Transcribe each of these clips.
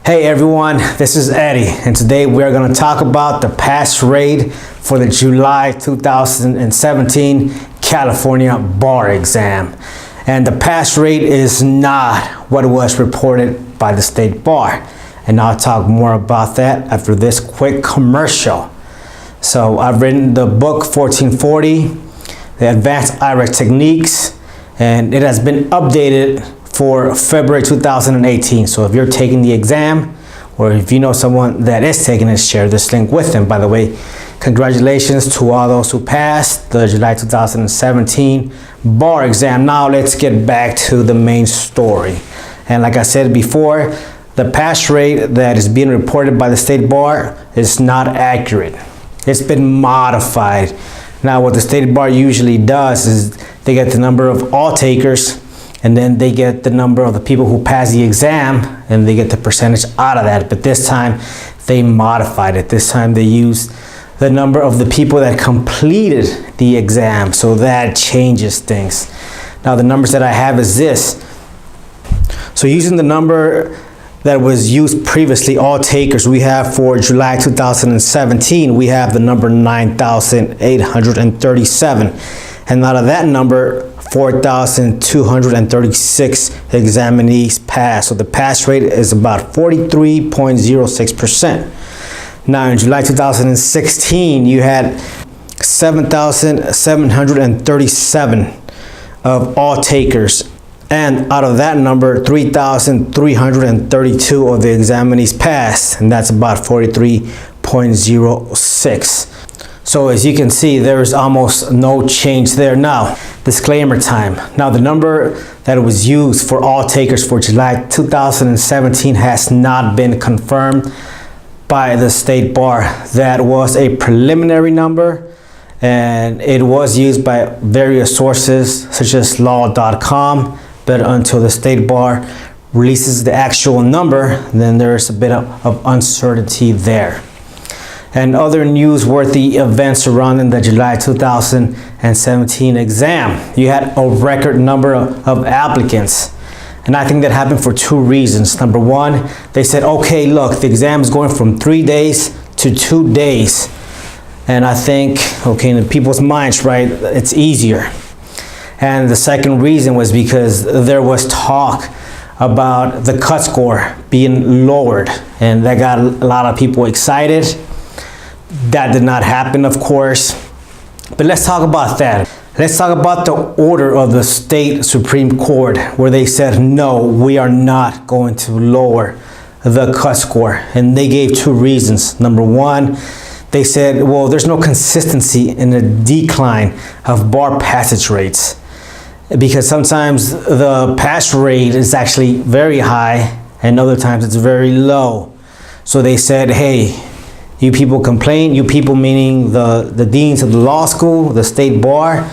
Hey everyone, this is Eddie, and today we're going to talk about the pass rate for the July 2017 California bar exam. And the pass rate is not what was reported by the state bar. And I'll talk more about that after this quick commercial. So I've written the book 1440, the Advanced IRAC Techniques, and it has been updated for February 2018. So if you're taking the exam, or if you know someone that is taking it, share this link with them. By the way, congratulations to all those who passed the July 2017 bar exam. Now let's get back to the main story. And like I said before, the pass rate that is being reported by the state bar is not accurate. It's been modified. Now what the state bar usually does is they get the number of all takers, and then they get the number of the people who pass the exam, and they get the percentage out of that. But this time they modified it. This time they used the number of the people that completed the exam. So that changes things. Now the numbers that I have is this. So using the number that was used previously, all takers, we have for July 2017, we have the number 9,837. And out of that number, 4,236 examinees passed. So the pass rate is about 43.06%. Now in July 2016, you had 7,737 of all takers. And out of that number, 3,332 of the examinees passed. And that's about 43.06. So as you can see, there is almost no change there. Now, disclaimer time. Now the number that was used for all takers for July 2017 has not been confirmed by the state bar. That was a preliminary number, and it was used by various sources such as law.com, but until the state bar releases the actual number, then there's a bit of uncertainty there. And other newsworthy events surrounding the July 2017 exam. You had a record number of applicants. And I think that happened for two reasons. Number one, they said, okay, look, the exam is going from 3 days to 2 days. And I think, okay, in people's minds, right, it's easier. And the second reason was because there was talk about the cut score being lowered. And that got a lot of people excited. That did not happen, of course. But let's talk about that. Let's talk about the order of the state Supreme Court, where they said, no, we are not going to lower the cut score. And they gave two reasons. Number one, they said, well, there's no consistency in the decline of bar passage rates, because sometimes the pass rate is actually very high and other times it's very low. So they said, hey, you people complain, you people meaning the deans of the law school, the state bar,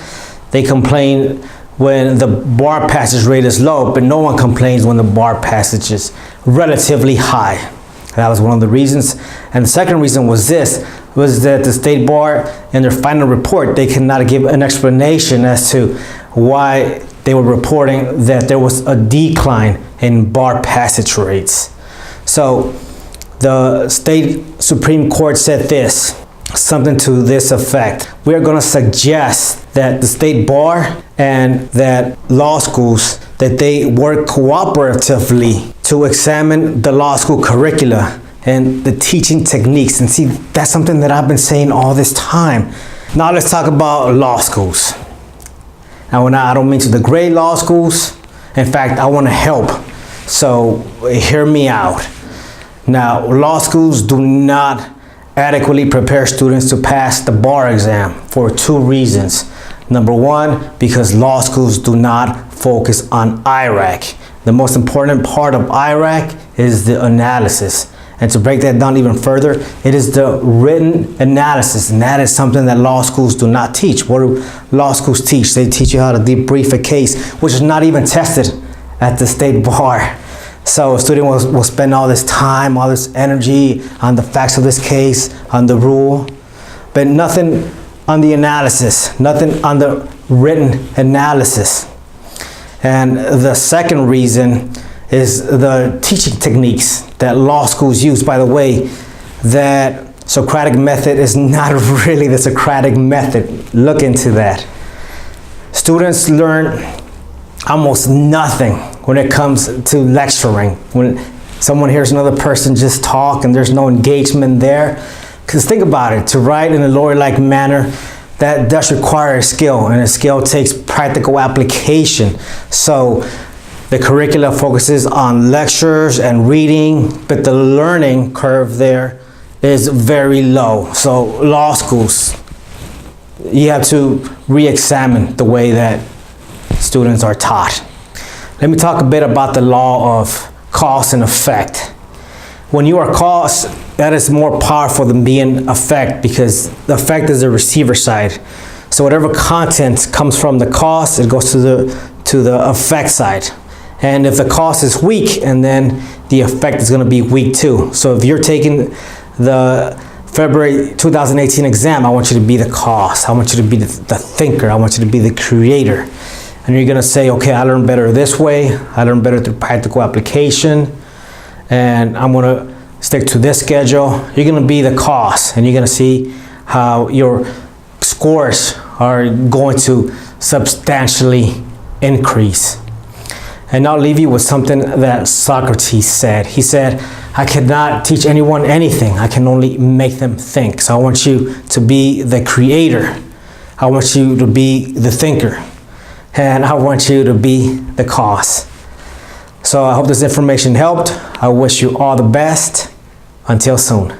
they complain when the bar passage rate is low, but no one complains when the bar passage is relatively high. That was one of the reasons. And the second reason was this, was that the state bar, in their final report, they cannot give an explanation as to why they were reporting that there was a decline in bar passage rates. So the state Supreme Court said this, something to this effect. We are going to suggest that the state bar and that law schools, that they work cooperatively to examine the law school curricula and the teaching techniques. And see, that's something that I've been saying all this time. Now let's talk about law schools. Now I don't mean to degrade law schools. In fact, I want to help. So hear me out. Now, law schools do not adequately prepare students to pass the bar exam for two reasons. Number one, because law schools do not focus on IRAC. The most important part of IRAC is the analysis. And to break that down even further, it is the written analysis. And that is something that law schools do not teach. What do law schools teach? They teach you how to debrief a case, which is not even tested at the state bar. So a student will spend all this time, all this energy on the facts of this case, on the rule, but nothing on the analysis, nothing on the written analysis. And the second reason is the teaching techniques that law schools use. By the way, that Socratic method is not really the Socratic method. Look into that. Students learn almost nothing when it comes to lecturing. When someone hears another person just talk and there's no engagement there. Because think about it, to write in a lawyer-like manner, that does require a skill, and a skill takes practical application. So the curricula focuses on lectures and reading, but the learning curve there is very low. So law schools, you have to re-examine the way that students are taught. Let me talk a bit about the law of cause and effect. When you are cause, that is more powerful than being effect, because the effect is the receiver side. So whatever content comes from the cause, it goes to the effect side. And if the cause is weak, and then the effect is going to be weak too. So if you're taking the February 2018 exam, I want you to be the cause. I want you to be the thinker. I want you to be the creator. And you're going to say, okay, I learn better this way. I learn better through practical application. And I'm going to stick to this schedule. You're going to be the cause, and you're going to see how your scores are going to substantially increase. And I'll leave you with something that Socrates said. He said, I cannot teach anyone anything. I can only make them think. So I want you to be the creator. I want you to be the thinker. And I want you to be the cause. So I hope this information helped. I wish you all the best. Until soon.